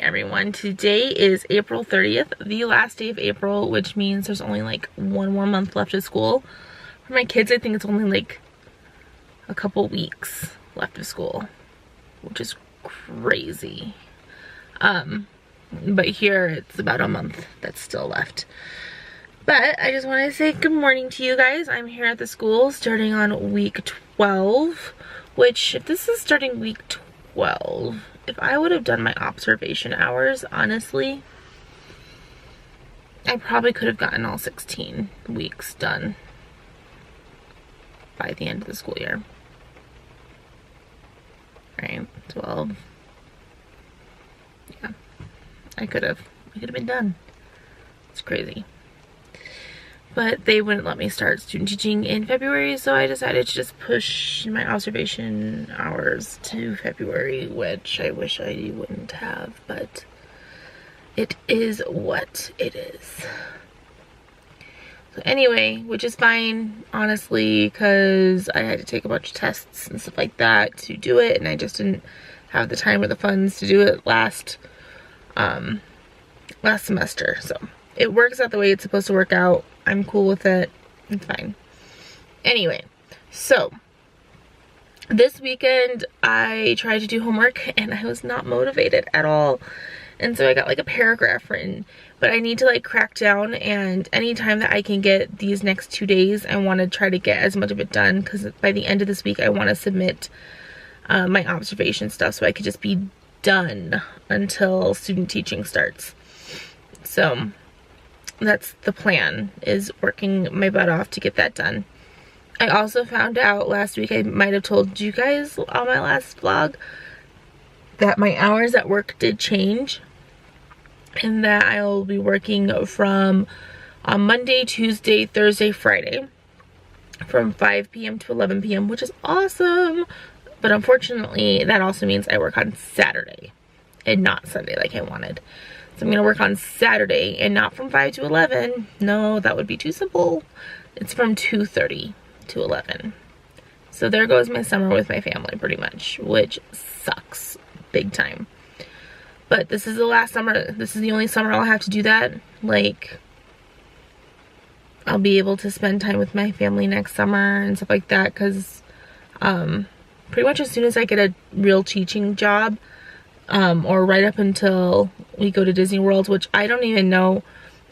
everyone. Today is April 30th, the last day of April, which means there's only like one more month left of school. For my kids, I think it's only like a couple weeks left of school, which is crazy. But here it's about a month that's still left. But I just want to say good morning to you guys. I'm here at the school starting on week 12, which if this is starting week 12, if I would have done my observation hours, honestly, I probably could have gotten all 16 weeks done by the end of the school year. Right, 12. Yeah, I could have been done. It's crazy. But they wouldn't let me start student teaching in February, so I decided to just push my observation hours to February, which I wish I wouldn't have, but it is what it is. So anyway, which is fine, honestly, because I had to take a bunch of tests and stuff like that to do it, and I just didn't have the time or the funds to do it last semester. So it works out the way it's supposed to work out. I'm cool with it. It's fine. Anyway, so this weekend I tried to do homework and I was not motivated at all. And so I got like a paragraph written, but I need to like crack down, and anytime that I can get these next 2 days, I want to try to get as much of it done, because by the end of this week I want to submit my observation stuff so I could just be done until student teaching starts. So that's the plan, is working my butt off to get that done. I also found out last week, I might have told you guys on my last vlog, that my hours at work did change, and that I will be working from Monday, Tuesday, Thursday, Friday from 5 p.m. to 11 p.m., which is awesome. But unfortunately, that also means I work on Saturday and not Sunday like I wanted. So I'm going to work on Saturday, and not from 5 to 11. No, that would be too simple. It's from 2:30 to 11. So there goes my summer with my family pretty much, which sucks big time. But this is the last summer. This is the only summer I'll have to do that. Like, I'll be able to spend time with my family next summer and stuff like that, because pretty much as soon as I get a real teaching job, or right up until we go to Disney World, which I don't even know,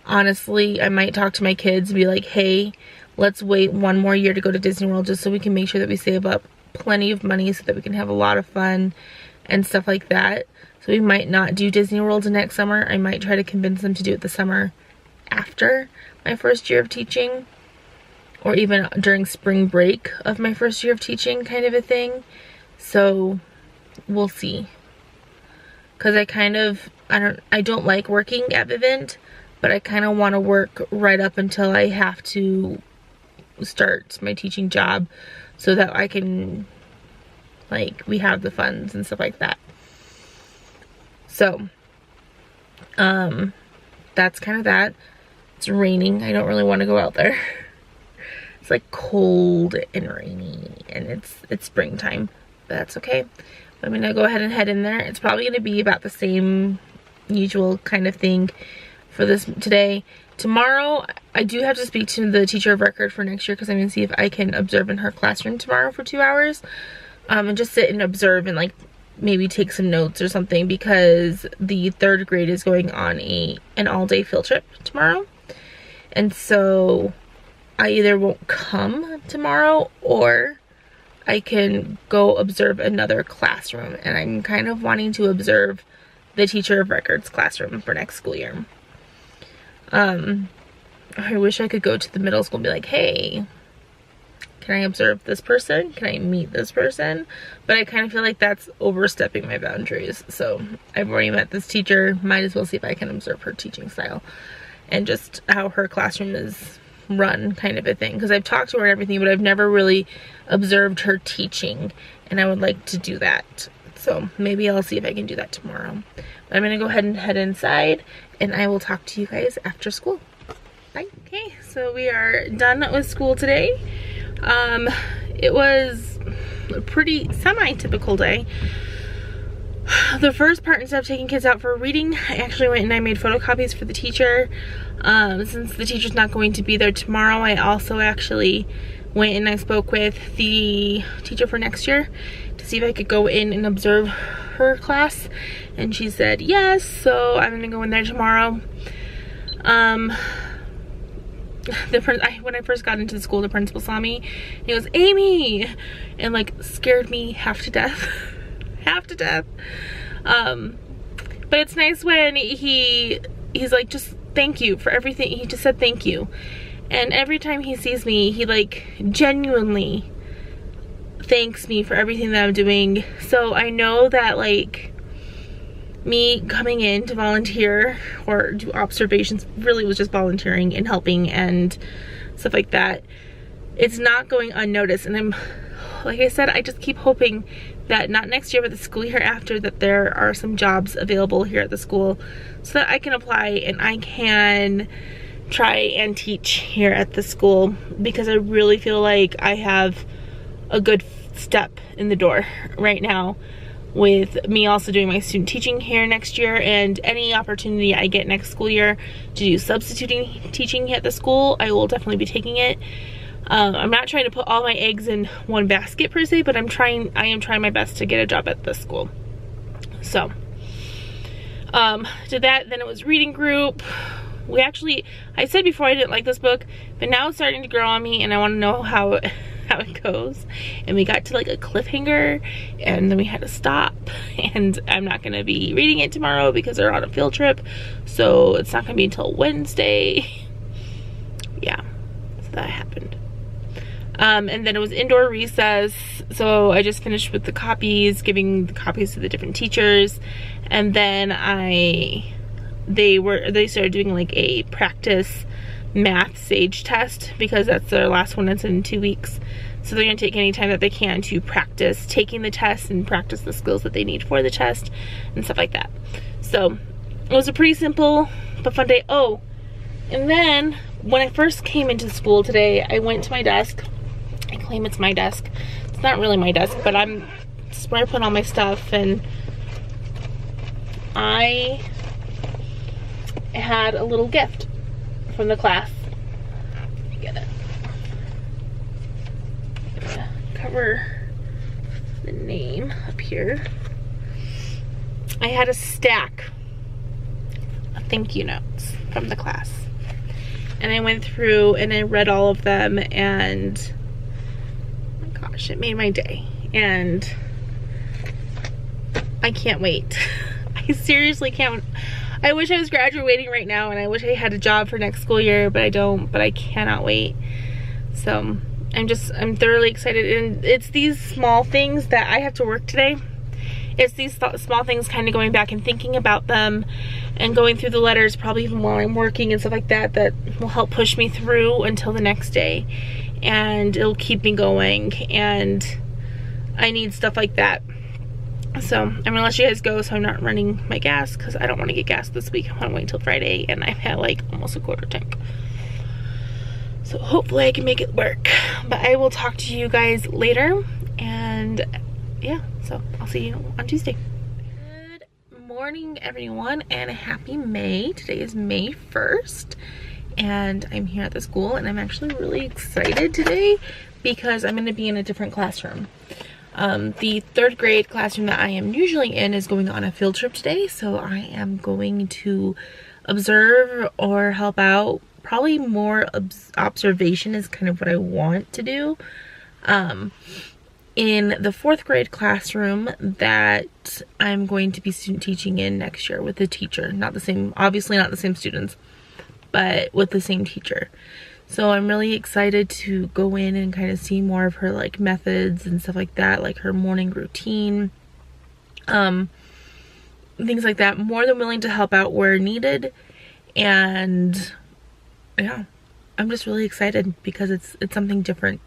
honestly, I might talk to my kids and be like, hey, let's wait one more year to go to Disney World, just so we can make sure that we save up plenty of money so that we can have a lot of fun and stuff like that. So we might not do Disney World next summer. I might try to convince them to do it the summer after my first year of teaching, or even during spring break of my first year of teaching, kind of a thing. So we'll see. Because I don't like working at Vivint, but I kind of want to work right up until I have to start my teaching job, so that I can, like, we have the funds and stuff like that. So, that's kind of that. It's raining. I don't really want to go out there. It's like cold and rainy, and it's springtime, but that's okay. I'm gonna go ahead and head in there. It's probably gonna be about the same usual kind of thing for this today. Tomorrow, I do have to speak to the teacher of record for next year, because I'm gonna see if I can observe in her classroom tomorrow for 2 hours, and just sit and observe and like maybe take some notes or something, because the 3rd grade is going on an all-day field trip tomorrow, and so I either won't come tomorrow or I can go observe another classroom, and I'm kind of wanting to observe the teacher of records classroom for next school year. I wish I could go to the middle school and be like, hey, can I observe this person? Can I meet this person? But I kind of feel like that's overstepping my boundaries. So I've already met this teacher. Might as well see if I can observe her teaching style and just how her classroom is run, kind of a thing. Because I've talked to her and everything, but I've never really observed her teaching, and I would like to do that. So maybe I'll see if I can do that tomorrow. But I'm gonna go ahead and head inside, and I will talk to you guys after school. Bye. Okay, so we are done with school today. It was a pretty semi-typical day. The first part, instead of taking kids out for reading, I actually went and I made photocopies for the teacher. Since the teacher's not going to be there tomorrow, I also actually went and I spoke with the teacher for next year to see if I could go in and observe her class, and she said yes, so I'm gonna go in there tomorrow. When I first got into the school, the principal saw me and he goes, "Amy," and like scared me half to death. Half to death. But it's nice when he's like, just thank you for everything. He just said thank you, and every time he sees me, he like genuinely thanks me for everything that I'm doing. So I know that like me coming in to volunteer or do observations really was just volunteering and helping and stuff like that. It's not going unnoticed, and like I said, I just keep hoping that not next year but the school year after, that there are some jobs available here at the school so that I can apply and I can try and teach here at the school, because I really feel like I have a good step in the door right now with me also doing my student teaching here next year, and any opportunity I get next school year to do substituting teaching at the school, I will definitely be taking it. I'm not trying to put all my eggs in one basket per se, but I am trying my best to get a job at this school. So did that. Then it was reading group. I said before I didn't like this book, but now it's starting to grow on me and I want to know how it goes. And we got to like a cliffhanger and then we had to stop, and I'm not going to be reading it tomorrow because they're on a field trip, so it's not going to be until Wednesday. Yeah, so that happened. And then it was indoor recess, so I just finished with the copies, giving the copies to the different teachers, and then they started doing like a practice math SAGE test, because that's their last one. It's in 2 weeks, so they're gonna take any time that they can to practice taking the test and practice the skills that they need for the test and stuff like that. So it was a pretty simple but fun day. Oh, and then when I first came into school today, I went to my desk. I claim it's my desk. It's not really my desk, but it's where I put all my stuff, and I had a little gift from the class. Let me get it. I'm gonna cover the name up here. I had a stack of thank you notes from the class, and I went through and I read all of them, and oh my gosh, it made my day, and I can't wait. I seriously can't. I wish I was graduating right now, and I wish I had a job for next school year, but I don't. But I cannot wait. So I'm thoroughly excited, and it's these small things that I have to work today. It's these small things, kind of going back and thinking about them and going through the letters probably even while I'm working and stuff like that, that will help push me through until the next day, and it'll keep me going, and I need stuff like that. So I'm gonna let you guys go so I'm not running my gas, because I don't want to get gas this week. I want to wait until Friday, and I've had like almost a quarter tank. So hopefully I can make it work. But I will talk to you guys later, and yeah, so I'll see you on Tuesday. Good morning, everyone, and happy May. Today is May 1st, and I'm here at the school, and I'm actually really excited today because I'm going to be in a different classroom. The 3rd grade classroom that I am usually in is going on a field trip today, so I am going to observe or help out. Probably more observation is kind of what I want to do. In the 4th grade classroom that I'm going to be student teaching in next year with the teacher. Not the same, obviously not the same students, but with the same teacher. So I'm really excited to go in and kind of see more of her like methods and stuff like that, like her morning routine, things like that. More than willing to help out where needed, and yeah, I'm just really excited because it's something different.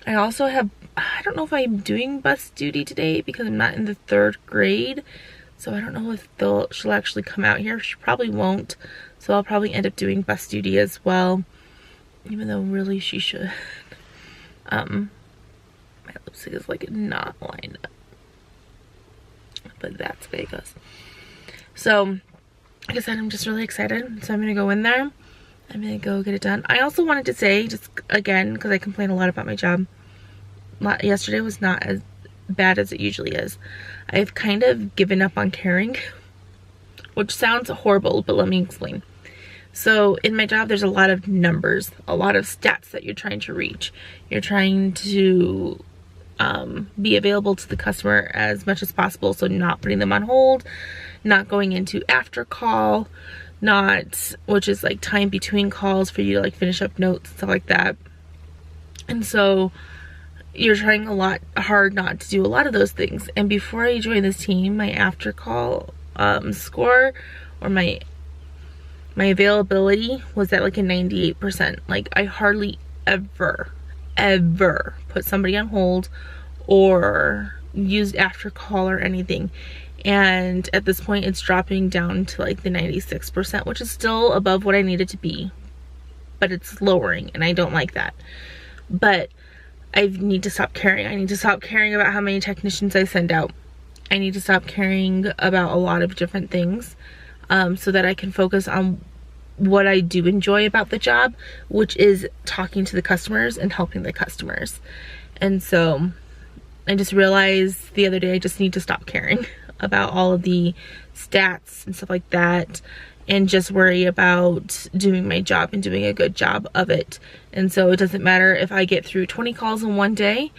I also have, I don't know if I'm doing bus duty today because I'm not in the 3rd grade, so I don't know if she'll actually come out here. She probably won't, so I'll probably end up doing bus duty as well, even though really she should. My lipstick is like not lined up. but that's the way it goes. So like I said, I'm just really excited. So I'm gonna go in there. I'm gonna go get it done. I also wanted to say, just again, because I complain a lot about my job, yesterday was not as bad as it usually is. I've kind of given up on caring, which sounds horrible, but let me explain. So in my job, there's a lot of numbers, a lot of stats that you're trying to reach. You're trying to be available to the customer as much as possible, so not putting them on hold, not going into after call, which is like time between calls for you to like finish up notes and stuff like that. And so you're trying hard not to do a lot of those things. And before I joined this team, my after call score, or my availability, was at like a 98%. Like I hardly ever put somebody on hold or used after call or anything. And at this point it's dropping down to like the 96%, which is still above what I need it to be, but it's lowering, and I don't like that. But I need to stop caring. I need to stop caring about how many technicians I send out. I need to stop caring about a lot of different things, so that I can focus on what I do enjoy about the job, which is talking to the customers and helping the customers. And so I just realized the other day I just need to stop caring about all of the stats and stuff like that, and just worry about doing my job and doing a good job of it. And so it doesn't matter if I get through 20 calls in one day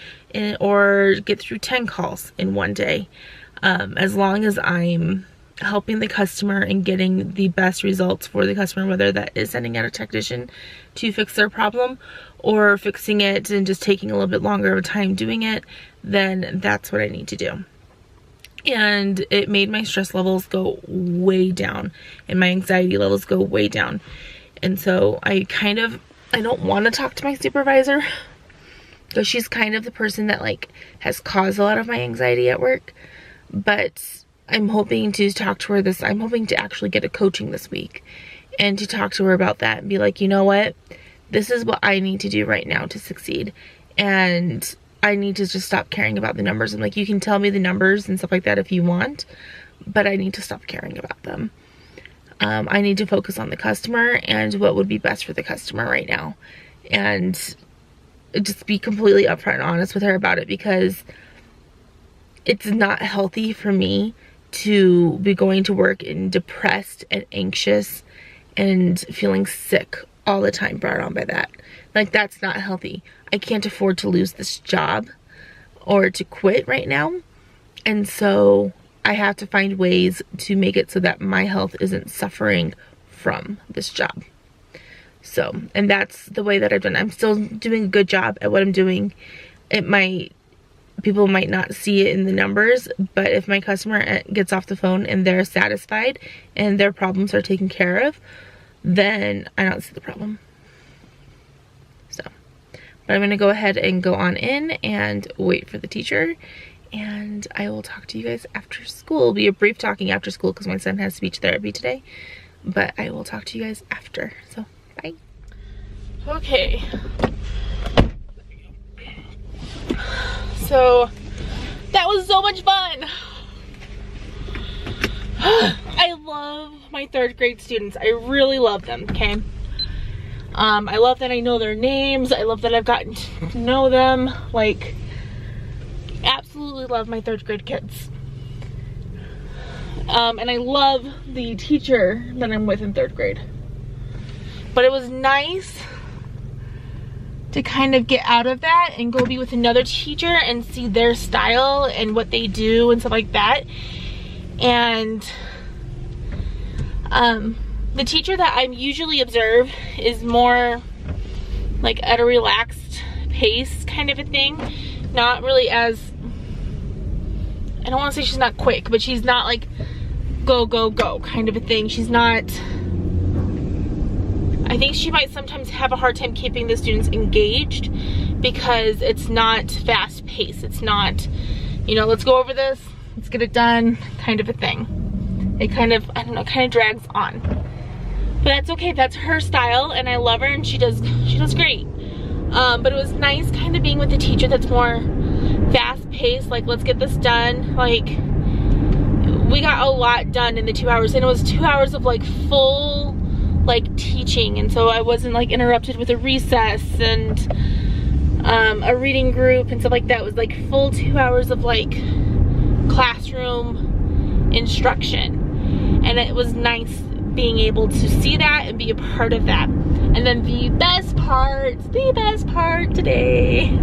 or get through 10 calls in one day, as long as I'm helping the customer and getting the best results for the customer, whether that is sending out a technician to fix their problem or fixing it and just taking a little bit longer of a time doing it, then that's what I need to do. And it made my stress levels go way down and my anxiety levels go way down. And so I don't want to talk to my supervisor, because she's kind of the person that like has caused a lot of my anxiety at work. But I'm hoping to talk to her I'm hoping to actually get a coaching this week and to talk to her about that and be like, you know what, this is what I need to do right now to succeed. And I need to just stop caring about the numbers. I'm like, you can tell me the numbers and stuff like that if you want, but I need to stop caring about them. I need to focus on the customer and what would be best for the customer right now. And just be completely upfront and honest with her about it, because it's not healthy for me to be going to work and depressed and anxious and feeling sick all the time, brought on by that. Like, that's not healthy. I can't afford to lose this job or to quit right now. And so I have to find ways to make it so that my health isn't suffering from this job. So, and that's the way that I've done. I'm still doing a good job at what I'm doing. People might not see it in the numbers, but if my customer gets off the phone and they're satisfied and their problems are taken care of, then I don't see the problem. So, but I'm gonna go ahead and go on in and wait for the teacher, and I will talk to you guys after school. It'll be a brief talking after school because my son has speech therapy today, but I will talk to you guys after. So, bye. Okay. So that was so much fun. I love my 3rd grade students. I really love them, okay? I love that I know their names. I love that I've gotten to know them. Like, absolutely love my 3rd grade kids. And I love the teacher that I'm with in 3rd grade. But it was nice to kind of get out of that and go be with another teacher and see their style and what they do and stuff like that. And the teacher that I usually observe is more like at a relaxed pace kind of a thing. Not really as, I don't want to say she's not quick, but she's not like go, go, go kind of a thing. She's not, I think she might sometimes have a hard time keeping the students engaged because it's not fast paced. It's not, you know, let's go over this, let's get it done kind of a thing. It kind of, I don't know, kind of drags on. But that's okay, that's her style and I love her and she does great. But it was nice kind of being with a teacher that's more fast paced, like let's get this done, like we got a lot done in the 2 hours, and it was 2 hours of like full like teaching, and so I wasn't like interrupted with a recess and a reading group and stuff like that. It was like full 2 hours of like classroom instruction, and it was nice being able to see that and be a part of that. And then the best part today,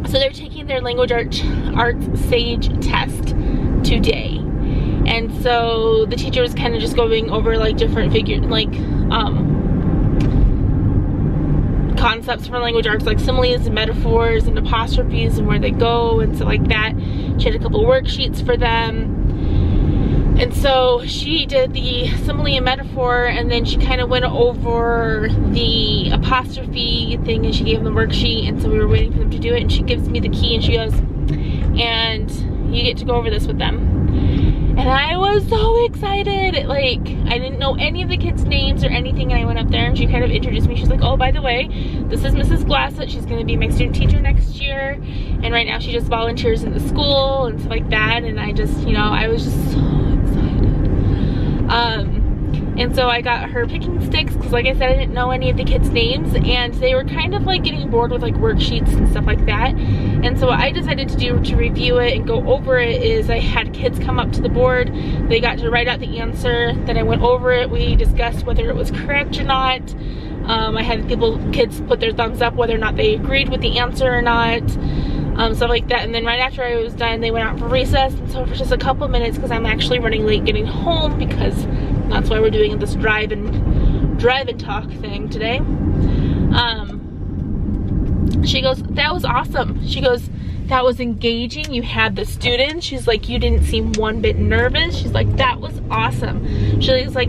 so they're taking their language arts SAGE test today, and so the teacher was kind of just going over like different concepts for language arts, like similes and metaphors and apostrophes and where they go and stuff like that. She had a couple worksheets for them. And so she did the simile and metaphor, and then she kind of went over the apostrophe thing, and she gave them the worksheet, and so we were waiting for them to do it, and she gives me the key and she goes, and you get to go over this with them. And I was so excited. Like, I didn't know any of the kids' names or anything, and I went up there and she kind of introduced me. She's like, oh, by the way, this is Mrs. Glassett. She's going to be my student teacher next year, and right now she just volunteers in the school and stuff like that. And I just, you know, I was just so and so I got her picking sticks, because like I said, I didn't know any of the kids' names, and they were kind of like getting bored with like worksheets and stuff like that. And so what I decided to do to review it and go over it is I had kids come up to the board. They got to write out the answer. Then I went over it. We discussed whether it was correct or not. I had kids put their thumbs up whether or not they agreed with the answer or not. Stuff like that. And then right after I was done, they went out for recess. And so for just a couple minutes, because I'm actually running late getting home, because that's why we're doing this drive and talk thing today. She goes, that was awesome. She goes, that was engaging. You had the students. She's like, you didn't seem one bit nervous. She's like, that was awesome. She's like,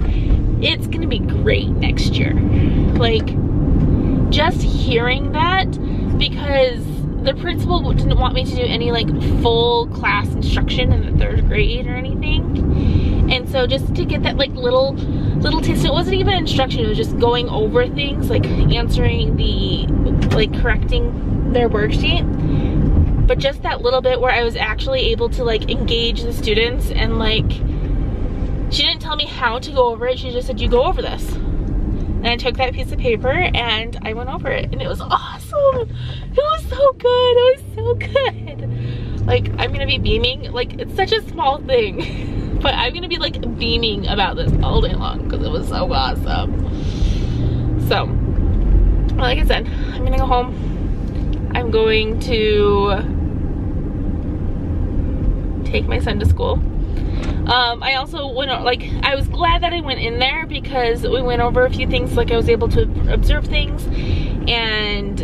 it's gonna be great next year. Like, just hearing that, because the principal didn't want me to do any like full class instruction in the 3rd grade or anything, and so just to get that like little taste. It wasn't even instruction, it was just going over things, like answering correcting their worksheet, but just that little bit where I was actually able to like engage the students. And like, she didn't tell me how to go over it, she just said, you go over this. And I took that piece of paper and I went over it, and it was awesome. It was so good. It was so good. Like, I'm gonna be beaming. Like, it's such a small thing, but I'm gonna be like beaming about this all day long because it was so awesome. So, like I said, I'm gonna go home. I'm going to take my son to school. I also went, like, I was glad that I went in there, because we went over a few things. Like, I was able to observe things, and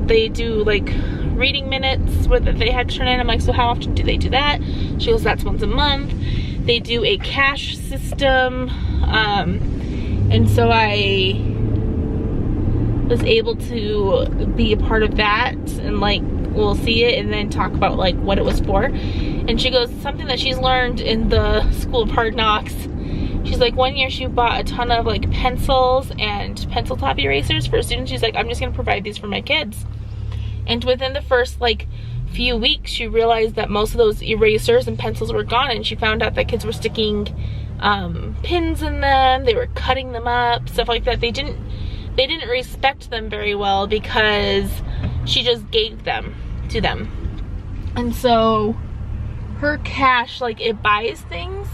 they do like reading minutes that they had to turn in. I'm like, so how often do they do that? She goes, that's once a month. They do a cash system, and so I was able to be a part of that, and like, we'll see it and then talk about like what it was for. And she goes, something that she's learned in the School of Hard Knocks, she's like, one year she bought a ton of like pencils and pencil top erasers for students. She's like, I'm just gonna provide these for my kids. And within the first like few weeks, she realized that most of those erasers and pencils were gone, and she found out that kids were sticking pins in them, they were cutting them up, stuff like that. They didn't respect them very well, because she just gave them to them. And so her cash, like, it buys things.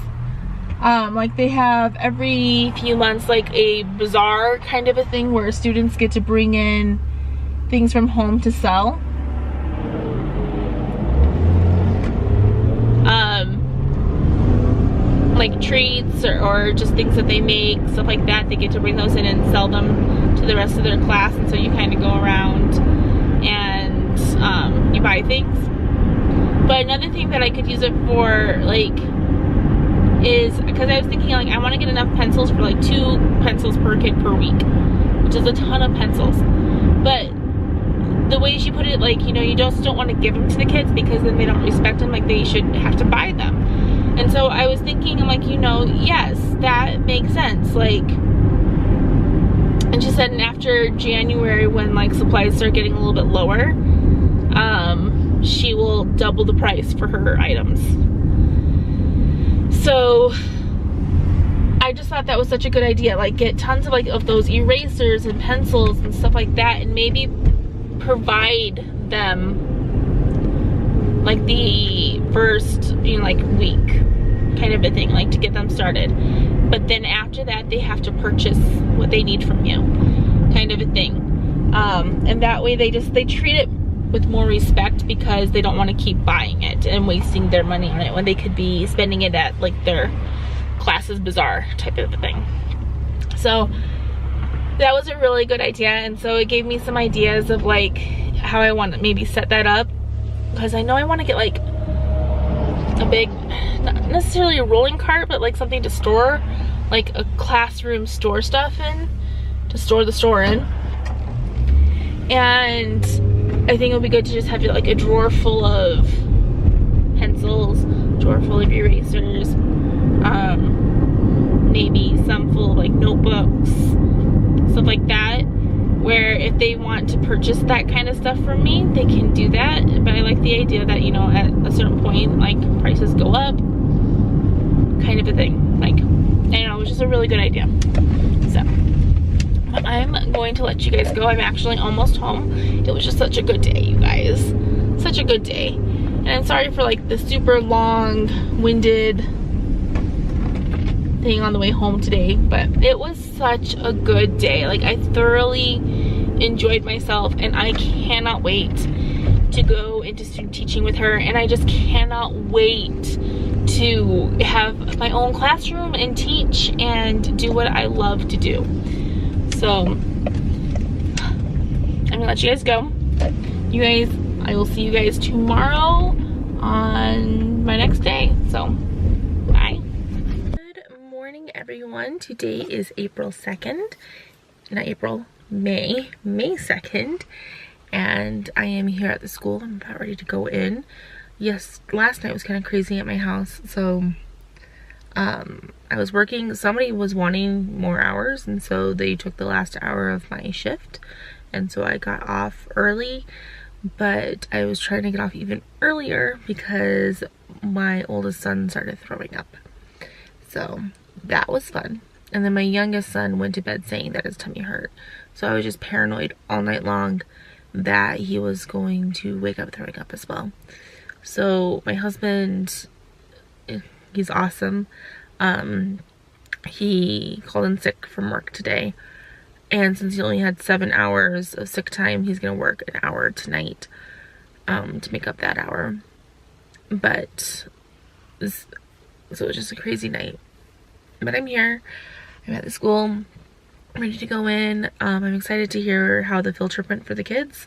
Like, they have every few months like a bazaar kind of a thing where students get to bring in things from home to sell. Like treats or just things that they make, stuff like that. They get to bring those in and sell them to the rest of their class. And so you kind of go around and you buy things. But another thing that I could use it for, like, is because I was thinking, like, I want to get enough pencils for like 2 pencils per kid per week, which is a ton of pencils. But the way she put it, like, you know, you just don't want to give them to the kids, because then they don't respect them, like they should have to buy them. And so I was thinking, I'm like, you know, yes, that makes sense. Like, and she said, and after January, when like supplies start getting a little bit lower, she will double the price for her items. So I just thought that was such a good idea. Like, get tons of of those erasers and pencils and stuff like that, and maybe provide them like the first, like week kind of a thing, like to get them started. But then after that, they have to purchase what they need from you, kind of a thing. And that way they treat it with more respect, because they don't want to keep buying it and wasting their money on it when they could be spending it at like their classes bazaar type of a thing. So that was a really good idea, and so it gave me some ideas of like how I want to maybe set that up, because I know I want to get like a big, not necessarily a rolling cart, but like something to store like a classroom store stuff in, to store the store in. And I think it would be good to just have like a drawer full of pencils, drawer full of erasers, maybe some full of like notebooks, stuff like that, where if they want to purchase that kind of stuff from me, they can do that. But I like the idea that, at a certain point, like, prices go up, kind of a thing. Like, I don't know, it was just a really good idea. So I'm going to let you guys go. I'm actually almost home. It was just such a good day, you guys. Such a good day. And I'm sorry for like the super long-winded thing on the way home today, but it was such a good day. Like, I thoroughly enjoyed myself, and I cannot wait to go into student teaching with her, and I just cannot wait to have my own classroom and teach and do what I love to do. So I'm gonna let you guys go. You guys, I will see you guys tomorrow on my next day. So bye. Good morning, everyone. Today is April 2nd. Not April, May 2nd. And I am here at the school. I'm about ready to go in. Yes, last night was kind of crazy at my house. So I was working, somebody was wanting more hours, and so they took the last hour of my shift, and so I got off early, but I was trying to get off even earlier because my oldest son started throwing up. So that was fun. And then my youngest son went to bed saying that his tummy hurt, so I was just paranoid all night long that he was going to wake up throwing up as well. So my husband, he's awesome. He called in sick from work today, and since he only had 7 hours of sick time, he's gonna work an hour tonight to make up that hour. But so it was just a crazy night. But I'm here, I'm at the school, I'm ready to go in. I'm excited to hear how the field trip went for the kids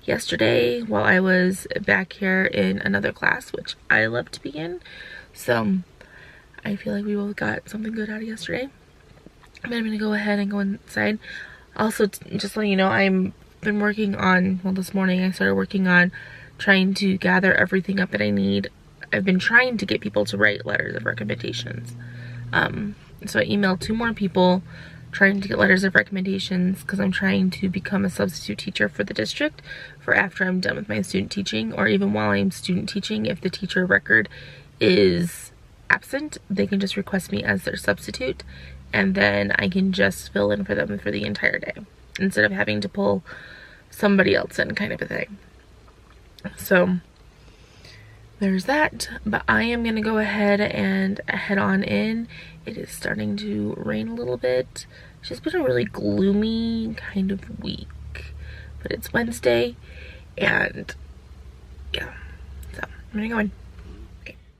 yesterday while I was back here in another class, which I love to be in. So I feel like we both got something good out of yesterday. But I'm gonna go ahead and go inside. Also, just letting you know, I've been working on, well, this morning I started working on trying to gather everything up that I need. I've been trying to get people to write letters of recommendations. So I emailed 2 more people trying to get letters of recommendations, because I'm trying to become a substitute teacher for the district for after I'm done with my student teaching, or even while I'm student teaching. If the teacher record is absent, they can just request me as their substitute, and then I can just fill in for them for the entire day instead of having to pull somebody else in, kind of a thing. So there's that. But I am gonna go ahead and head on in. It is starting to rain a little bit. It's just been a really gloomy kind of week, but it's Wednesday, and yeah, so I'm gonna go in.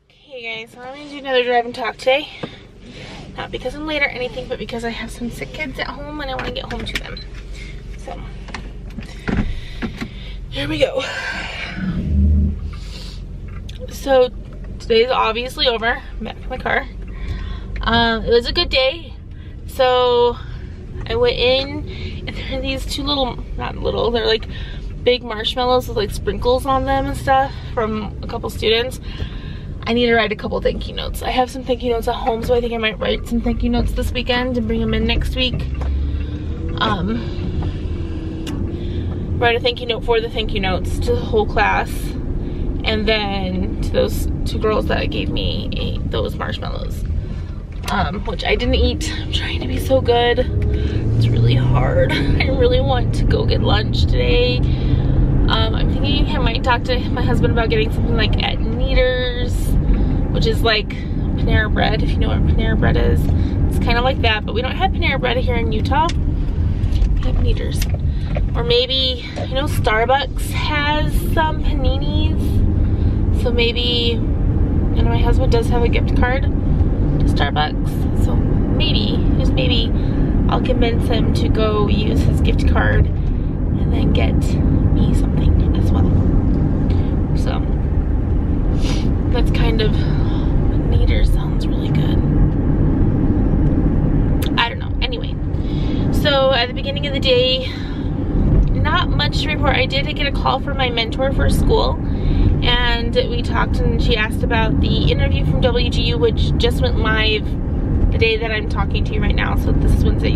Hey guys, so I'm gonna do another drive and talk today. Not because I'm late or anything, but because I have some sick kids at home and I want to get home to them. So here we go. So today's obviously over. I'm back in my car. It was a good day. So I went in, and there are these 2 little, not little, they're like big marshmallows with like sprinkles on them and stuff from a couple students. I need to write a couple thank you notes. I have some thank you notes at home, so I think I might write some thank you notes this weekend and bring them in next week. Write a thank you note for the thank you notes to the whole class, and then to those 2 girls that gave me those marshmallows, which I didn't eat. I'm trying to be so good. It's really hard. I really want to go get lunch today. I'm thinking I might talk to my husband about getting something like at Kneaders, which is like Panera Bread, if you know what Panera Bread is. It's kind of like that, but we don't have Panera Bread here in Utah. We have Kneaders. Or maybe, you know, Starbucks has some paninis. So maybe, you know, my husband does have a gift card to Starbucks. So maybe, just maybe, I'll convince him to go use his gift card and then get me something as well. So that's kind of, Kneaders sounds really good. I don't know. Anyway, so at the beginning of the day, not much to report. I did get a call from my mentor for school, and we talked, and she asked about the interview from WGU, which just went live the day that I'm talking to you right now. So this is Wednesday.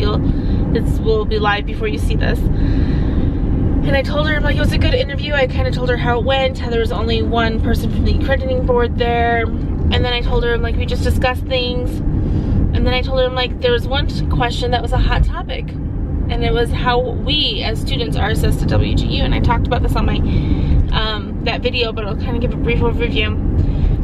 This will be live before you see this. And I told her, like, it was a good interview. I kind of told her how it went, how there was only one person from the accrediting board there. And then I told her, like, we just discussed things. And then I told her, like, there was one question that was a hot topic. And it was how we as students are assessed at WGU. And I talked about this on my, that video, but I'll kind of give a brief overview.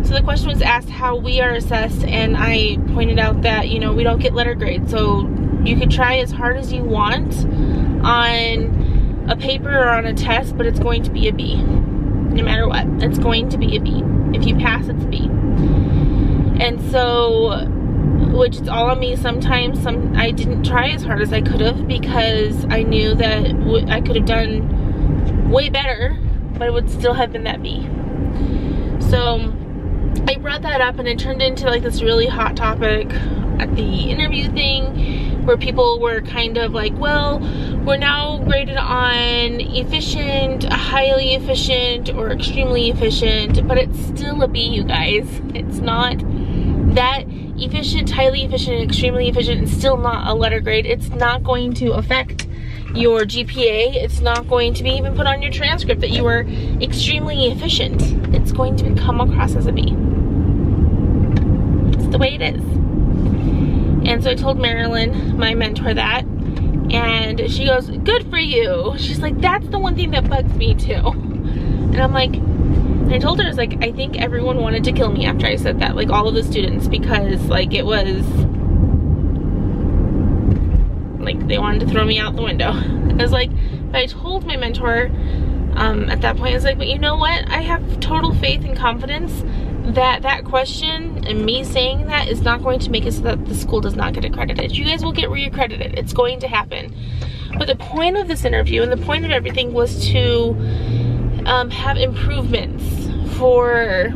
So the question was asked how we are assessed, and I pointed out that, you know, we don't get letter grades. So you could try as hard as you want on a paper or on a test, but it's going to be a B. No matter what, it's going to be a B. If you pass, it's a B. And so, which is all on me sometimes. I didn't try as hard as I could have because I knew that I could have done way better, but it would still have been that B. So I brought that up, and it turned into like this really hot topic at the interview thing, where people were kind of like, well, we're now graded on efficient, highly efficient, or extremely efficient, but it's still a B, you guys. It's not that efficient, highly efficient, extremely efficient, and still not a letter grade. It's not going to affect your GPA. It's not going to be even put on your transcript that you were extremely efficient. It's going to come across as a B. It's the way it is. And so I told Marilyn, my mentor, that, and she goes, good for you. She's like, that's the one thing that bugs me too. And I'm like, and I told her, I was like, I think everyone wanted to kill me after I said that, like all of the students, because like it was, like they wanted to throw me out the window. I was like, but I told my mentor at that point, I was like, but you know what? I have total faith and confidence that that question and me saying that is not going to make it so that the school does not get accredited. You guys will get reaccredited. It's going to happen. But the point of this interview and the point of everything was to have improvements for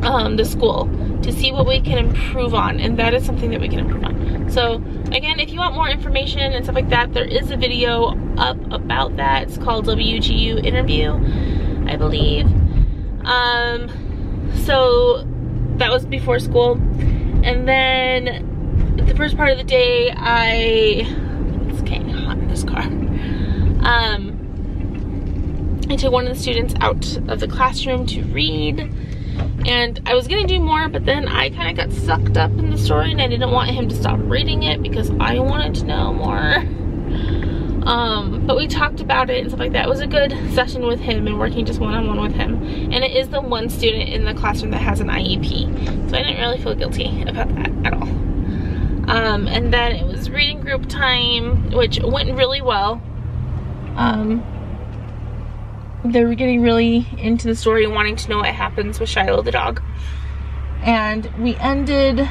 the school, to see what we can improve on, and that is something that we can improve on. So again, if you want more information and stuff like that, there is a video up about that. It's called WGU interview, I believe. So that was before school, and then the first part of the day, it's getting hot in this car. I took one of the students out of the classroom to read, and I was gonna do more, but then I kind of got sucked up in the story, and I didn't want him to stop reading it because I wanted to know more. But we talked about it and stuff like that. It was a good session with him and working just one-on-one with him. And it is the one student in the classroom that has an IEP. So I didn't really feel guilty about that at all. And then it was reading group time, which went really well. They were getting really into the story and wanting to know what happens with Shiloh the dog. And we ended,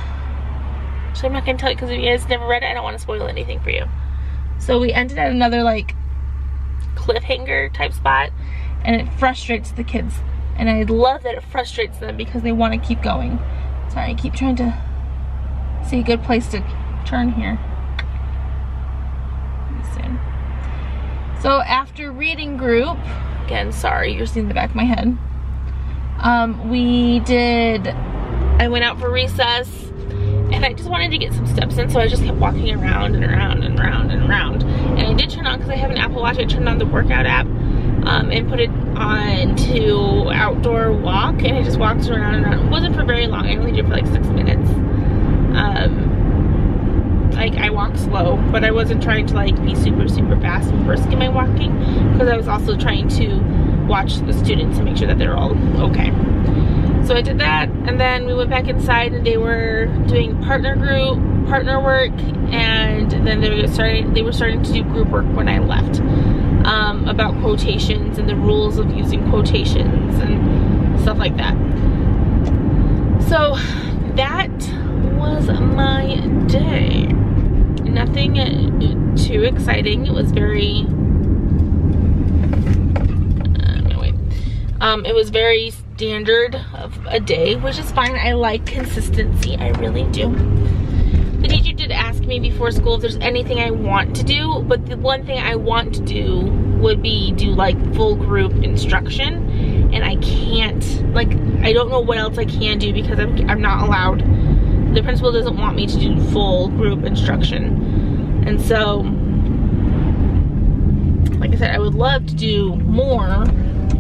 so I'm not gonna tell you because if you guys never read it, I don't want to spoil anything for you. So we ended at another like cliffhanger type spot, and it frustrates the kids. And I love that it frustrates them because they want to keep going. Sorry, I keep trying to see a good place to turn here. Soon. So after reading group, again, sorry, you're seeing the back of my head. I went out for recess, and I just wanted to get some steps in, so I just kept walking around and around and around and around. And I did turn on, because I have an Apple Watch, I turned on the workout app and put it on to outdoor walk, and I just walked around and around. It wasn't for very long. I only did it for like 6 minutes. Like I walked slow, but I wasn't trying to like be super fast and brisk in my walking, because I was also trying to watch the students and make sure that they're all okay. So I did that, and then we went back inside and they were doing partner work, and then they were starting to do group work when I left, about quotations and the rules of using quotations and stuff like that. So that was my day. Nothing too exciting. It was very it was very standard of a day, which is fine. I like consistency, I really do. The teacher did ask me before school if there's anything I want to do, but the one thing I want to do would be do like full group instruction, and I can't, like, I don't know what else I can do because I'm not allowed. The principal doesn't want me to do full group instruction. And so, like I said, I would love to do more,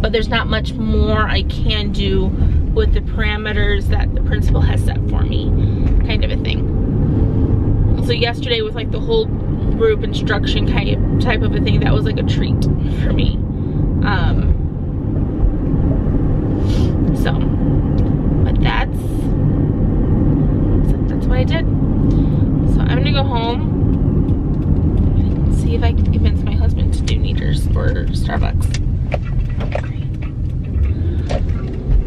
but there's not much more I can do with the parameters that the principal has set for me, kind of a thing. So yesterday with like the whole group instruction type of a thing, that was like a treat for me. But that's what I did. So I'm gonna go home and see if I can convince my husband to do Kneaders or Starbucks.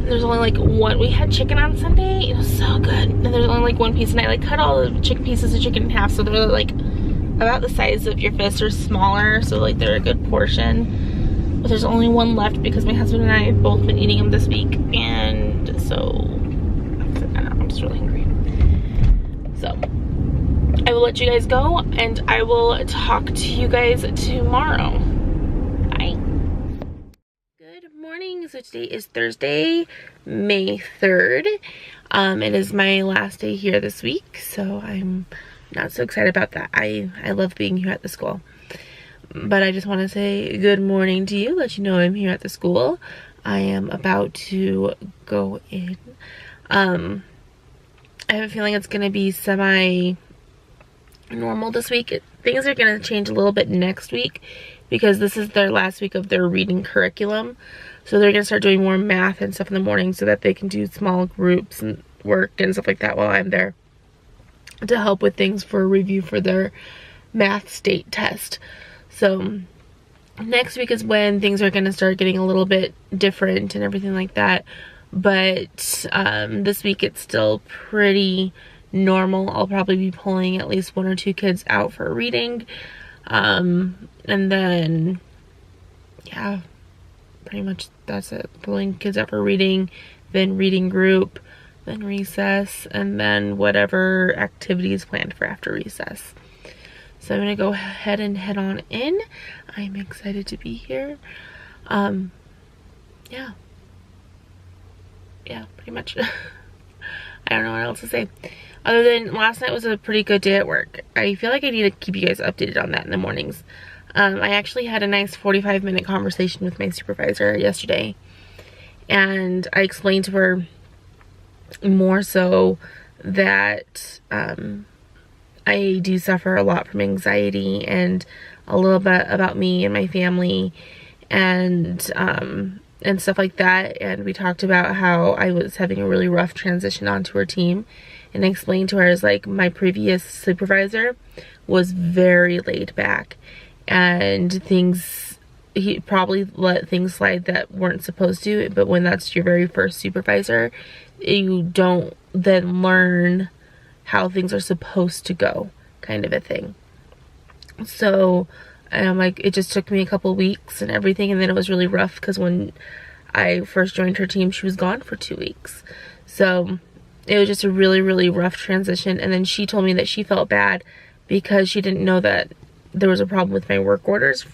There's only like one. We had chicken on Sunday. It was so good. And there's only like one piece, and I like cut all the pieces of chicken in half, so they're like about the size of your fist or smaller, so like they're a good portion. But there's only one left because my husband and I have both been eating them this week, and so I don't know, I'm just really hungry. So I will let you guys go, and I will talk to you guys tomorrow. Bye. Good morning. So today is Thursday, May 3rd. It is my last day here this week, so I'm not so excited about that. I love being here at the school. But I just want to say good morning to you, let you know I'm here at the school. I am about to go in. I have a feeling it's going to be semi-normal this week. Things are going to change a little bit next week because this is their last week of their reading curriculum. So they're going to start doing more math and stuff in the morning so that they can do small groups and work and stuff like that while I'm there to help with things for review for their math state test. So next week is when things are going to start getting a little bit different and everything like that. But this week it's still pretty normal. I'll probably be pulling at least 1 or 2 kids out for reading. And then, yeah, pretty much that's it. Pulling kids out for reading, then reading group, then recess, and then whatever activities planned for after recess. So I'm going to go ahead and head on in. I'm excited to be here. Yeah, pretty much. I don't know what else to say. Other than last night was a pretty good day at work. I feel like I need to keep you guys updated on that in the mornings. I actually had a nice 45-minute conversation with my supervisor yesterday. And I explained to her more so that I do suffer a lot from anxiety and a little bit about me and my family and stuff like that. And we talked about how I was having a really rough transition onto her team, and I explained to her as like my previous supervisor was very laid back, and he probably let things slide that weren't supposed to, but when that's your very first supervisor, you don't then learn how things are supposed to go, kind of a thing. So like, it just took me a couple weeks and everything, and then it was really rough because when I first joined her team, she was gone for 2 weeks. So it was just a really, really rough transition. And then she told me that she felt bad because she didn't know that there was a problem with my work orders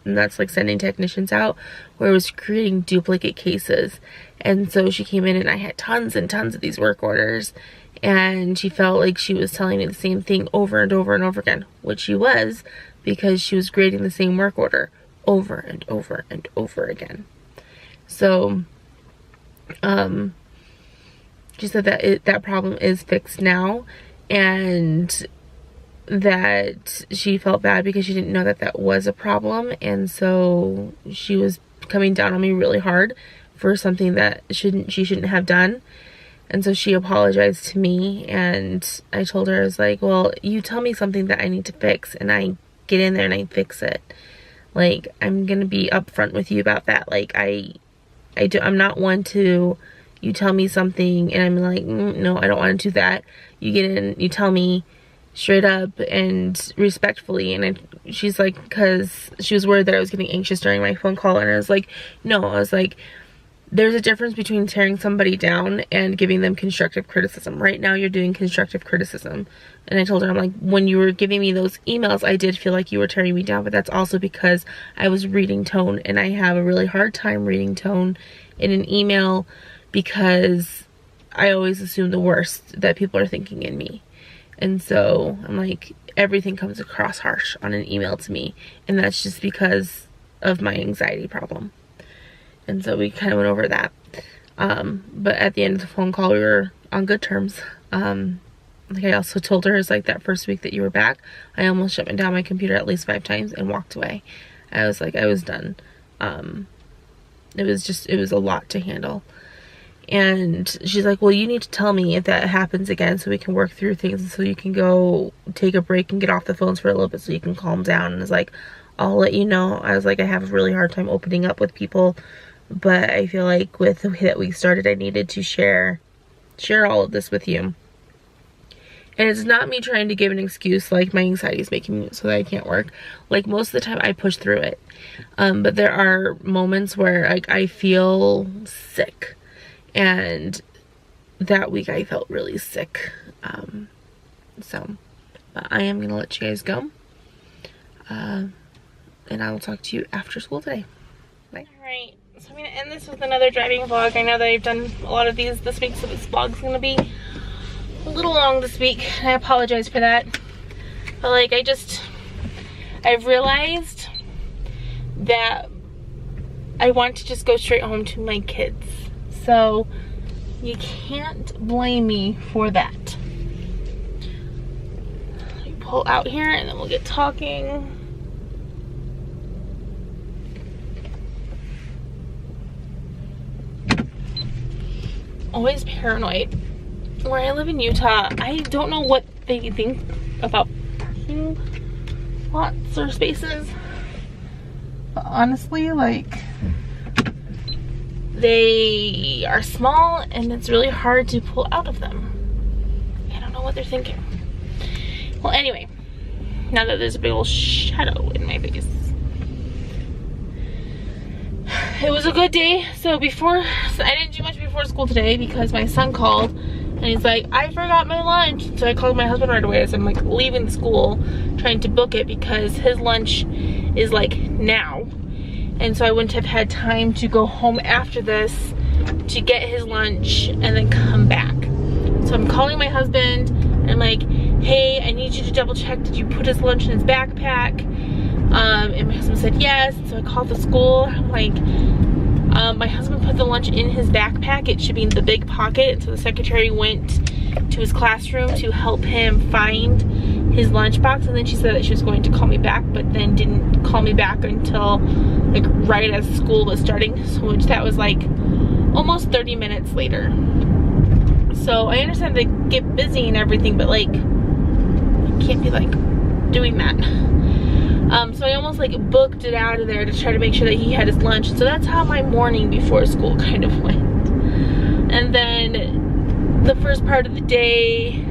and that's like sending technicians out, where it was creating duplicate cases. And so she came in and I had tons and tons of these work orders, and she felt like she was telling me the same thing over and over and over again, which she was, because she was grading the same work order over and over and over again. So she said that that problem is fixed now, and that she felt bad because she didn't know that that was a problem, and so she was coming down on me really hard for something that she shouldn't have done. And so she apologized to me, and I told her, I was like, well, you tell me something that I need to fix and I get in there and I fix it. Like, I'm gonna be upfront with you about that. Like, I'm not one to, you tell me something and I'm like, no, I don't want to do that. You get in, you tell me straight up and respectfully. And she's like, because she was worried that I was getting anxious during my phone call, and I was like, no. I was like, there's a difference between tearing somebody down and giving them constructive criticism. Right now you're doing constructive criticism. And I told her, I'm like, when you were giving me those emails, I did feel like you were tearing me down, but that's also because I was reading tone, and I have a really hard time reading tone in an email because I always assume the worst that people are thinking in me. And so I'm like, everything comes across harsh on an email to me, and that's just because of my anxiety problem. And so we kind of went over that. But at the end of the phone call, we were on good terms. Like I also told her, it's like that first week that you were back, I almost shut down my computer at least 5 times and walked away. I was like, I was done. It was a lot to handle. And she's like, well, you need to tell me if that happens again so we can work through things, and so you can go take a break and get off the phones for a little bit so you can calm down. And it's like, I'll let you know. I was like, I have a really hard time opening up with people, but I feel like with the way that we started, I needed to share all of this with you. And it's not me trying to give an excuse like my anxiety is making me so that I can't work. Like, most of the time I push through it. But there are moments where like I feel sick. And that week I felt really sick. But I am going to let you guys go. And I will talk to you after school today. Bye. Alright, so I'm going to end this with another driving vlog. I know that I've done a lot of these this week, so this vlog's going to be a little long this week. I apologize for that. But like, I've realized that I want to just go straight home to my kids. So you can't blame me for that. Let me pull out here and then we'll get talking. Always paranoid. Where I live in Utah, I don't know what they think about parking lots or spaces. But honestly, like, they are small and it's really hard to pull out of them. I don't know what they're thinking. Well, anyway, now that there's a big old shadow in my face. It was a good day. So I didn't do much before school today because my son called and he's like, I forgot my lunch. So I called my husband right away as I'm like leaving the school, trying to book it because his lunch is like now. And so I wouldn't have had time to go home after this to get his lunch and then come back. So I'm calling my husband and I'm like, hey, I need you to double check, did you put his lunch in his backpack? And my husband said yes. So I called the school. I'm like, my husband put the lunch in his backpack. It should be in the big pocket. And so the secretary went to his classroom to help him find his lunchbox, and then she said that she was going to call me back, but then didn't call me back until like right as school was starting, so that was like almost 30 minutes later. So I understand they get busy and everything, but like I can't be like doing that. So I almost like booked it out of there to try to make sure that he had his lunch. So that's how my morning before school kind of went. And then the first part of the day,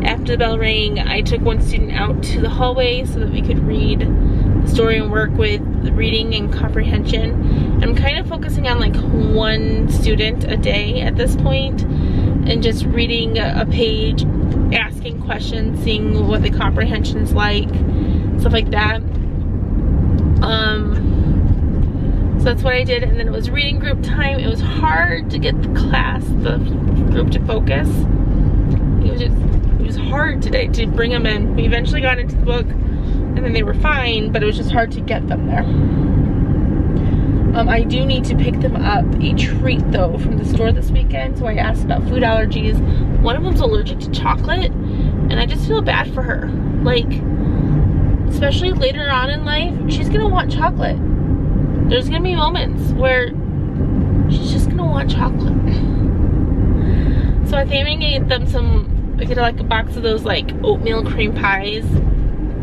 after the bell rang, I took one student out to the hallway so that we could read the story and work with the reading and comprehension. I'm kind of focusing on like one student a day at this point and just reading a page, asking questions, seeing what the comprehension is like, stuff like that. So that's what I did, and then it was reading group time. It was hard to get the group to focus. It was hard today to bring them in. We eventually got into the book. and then they were fine, but it was just hard to get them there. I do need to pick them up a treat though from the store this weekend, so I asked about food allergies. One of them's allergic to chocolate, and I just feel bad for her. Like, especially later on in life, she's gonna want chocolate. There's gonna be moments where she's just gonna want chocolate. So I think I'm gonna get them get like a box of those like oatmeal cream pies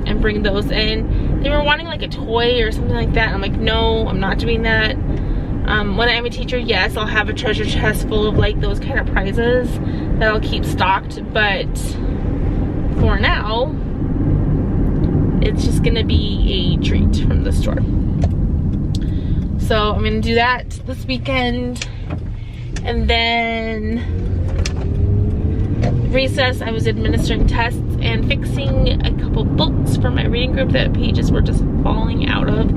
and bring those in. They were wanting like a toy or something like that. I'm like, no, I'm not doing that. When I'm a teacher, yes, I'll have a treasure chest full of like those kind of prizes that I'll keep stocked, but for now, it's just gonna be a treat from the store. So I'm gonna do that this weekend. And then recess, I was administering tests and fixing a couple books from my reading group that pages were just falling out of.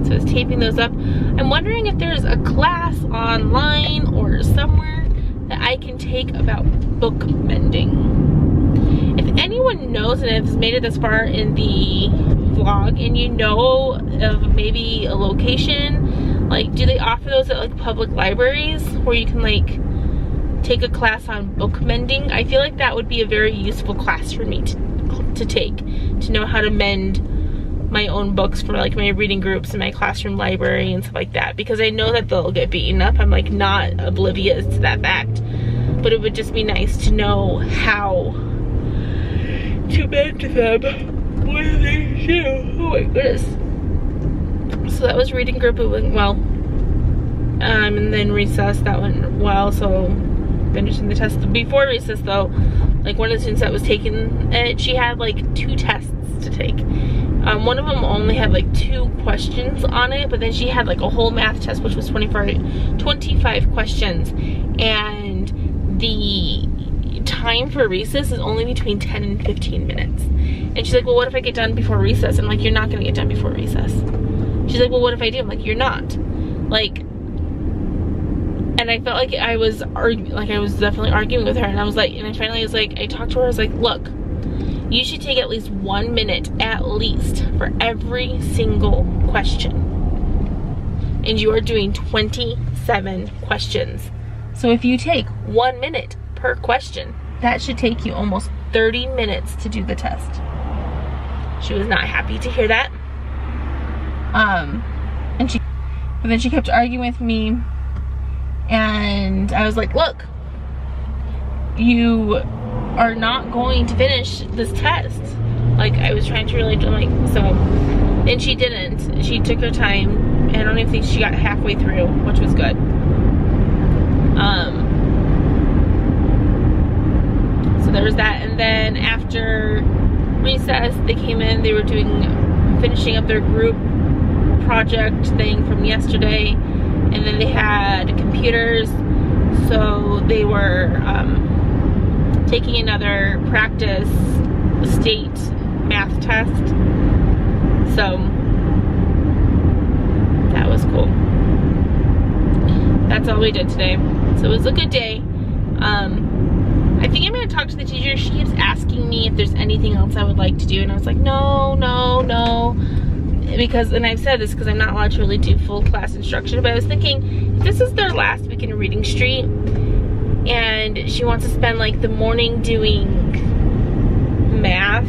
So I was taping those up. I'm wondering if there's a class online or somewhere that I can take about book mending. If anyone knows and has made it this far in the vlog and you know of maybe a location, like do they offer those at like public libraries where you can like take a class on book mending? I feel like that would be a very useful class for me to take, to know how to mend my own books for like my reading groups and my classroom library and stuff like that, because I know that they'll get beaten up. I'm like not oblivious to that fact, but it would just be nice to know how to mend them when they do. Oh my goodness. So that was reading group, it went well. And then recess, that went well, so finishing the test. Before recess though, like one of the students that was taking it, she had like 2 tests to take. One of them only had like 2 questions on it, but then she had like a whole math test, which was 25 questions, and the time for recess is only between 10 and 15 minutes. And she's like, well, what if I get done before recess? I'm like, you're not gonna get done before recess. She's like, well, what if I do? I'm like, you're not. Like, and I felt like I was definitely arguing with her, and I was like, and I finally was like, I talked to her, I was like, look, you should take at least 1 minute at least for every single question. And you are doing 27 questions. So if you take 1 minute per question, that should take you almost 30 minutes to do the test. She was not happy to hear that. But then she kept arguing with me, and I was like, look, you are not going to finish this test. Like, I was trying to really, like, so, and she didn't. She took her time, and I don't even think she got halfway through, which was good. So there was that, and then after recess, they came in, they were finishing up their group project thing from yesterday, and then they had computers, so they were taking another practice state math test. So that was cool. That's all we did today. So it was a good day. I think I'm gonna talk to the teacher. She keeps asking me if there's anything else I would like to do, and I was like, no, because, and I've said this because I'm not allowed to really do full class instruction, but I was thinking, if this is their last week in Reading Street and she wants to spend like the morning doing math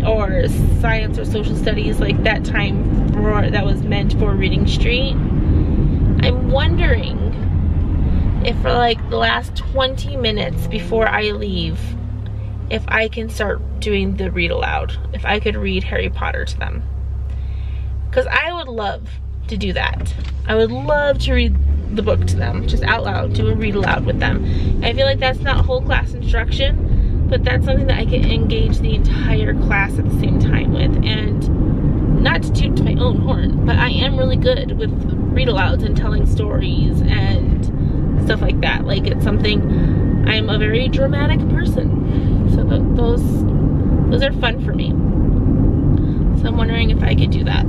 or science or social studies, like that time that was meant for Reading Street, I'm wondering if for like the last 20 minutes before I leave, if I can start doing the read aloud, if I could read Harry Potter to them. Because I would love to do that. I would love to read the book to them, just out loud, do a read aloud with them. I feel like that's not whole class instruction, but that's something that I can engage the entire class at the same time with. And not to toot my own horn, but I am really good with read alouds and telling stories and stuff like that. Like, it's something, I'm a very dramatic person, so those are fun for me. So I'm wondering if I could do that.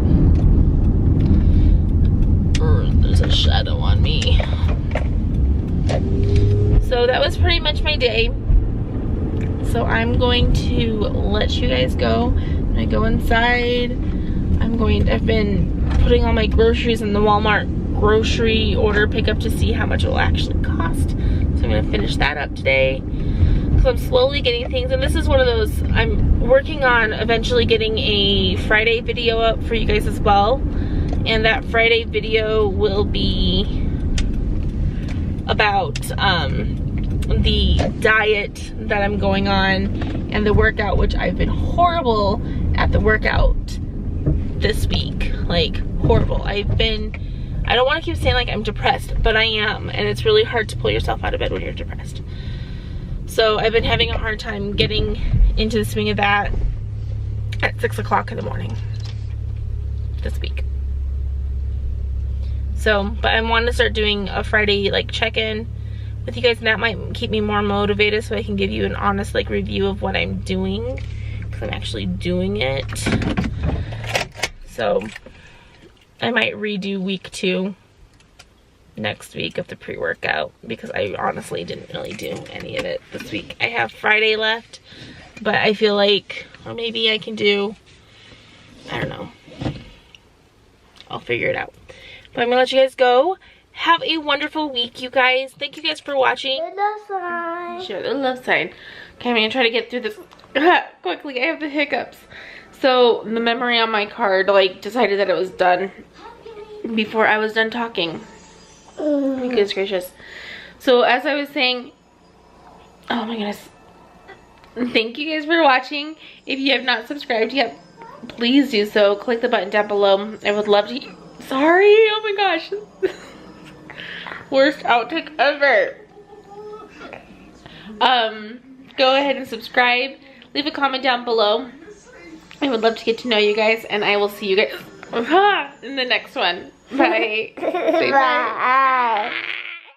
There's a shadow on me. So that was pretty much my day. So I'm going to let you guys go. I'm I go inside. I've been putting all my groceries in the Walmart grocery order pickup to see how much it will actually cost. So I'm gonna finish that up today. So I'm slowly getting things, and this is one of those, I'm working on eventually getting a Friday video up for you guys as well. And that Friday video will be about the diet that I'm going on and the workout, which I've been horrible at the workout this week. Like, horrible. I don't want to keep saying like I'm depressed, but I am, and it's really hard to pull yourself out of bed when you're depressed. So I've been having a hard time getting into the swing of that at 6 o'clock in the morning this week. So, but I want to start doing a Friday like check-in with you guys, and that might keep me more motivated so I can give you an honest like review of what I'm doing, because I'm actually doing it. So I might redo week 2 next week of the pre-workout, because I honestly didn't really do any of it this week. I have Friday left, but I feel like, or maybe I can do, I don't know. I'll figure it out. But I'm gonna let you guys go. Have a wonderful week, you guys. Thank you guys for watching. The love sign. Sure, the love sign. Okay, I'm gonna try to get through this quickly. I have the hiccups. So the memory on my card like decided that it was done before I was done talking. Goodness gracious. So as I was saying, oh my goodness. Thank you guys for watching. If you have not subscribed yet, please do so. Click the button down below. I would love to. Sorry, oh my gosh. Worst outtake ever. Go ahead and subscribe. Leave a comment down below. I would love to get to know you guys, and I will see you guys in the next one. Bye. Say bye.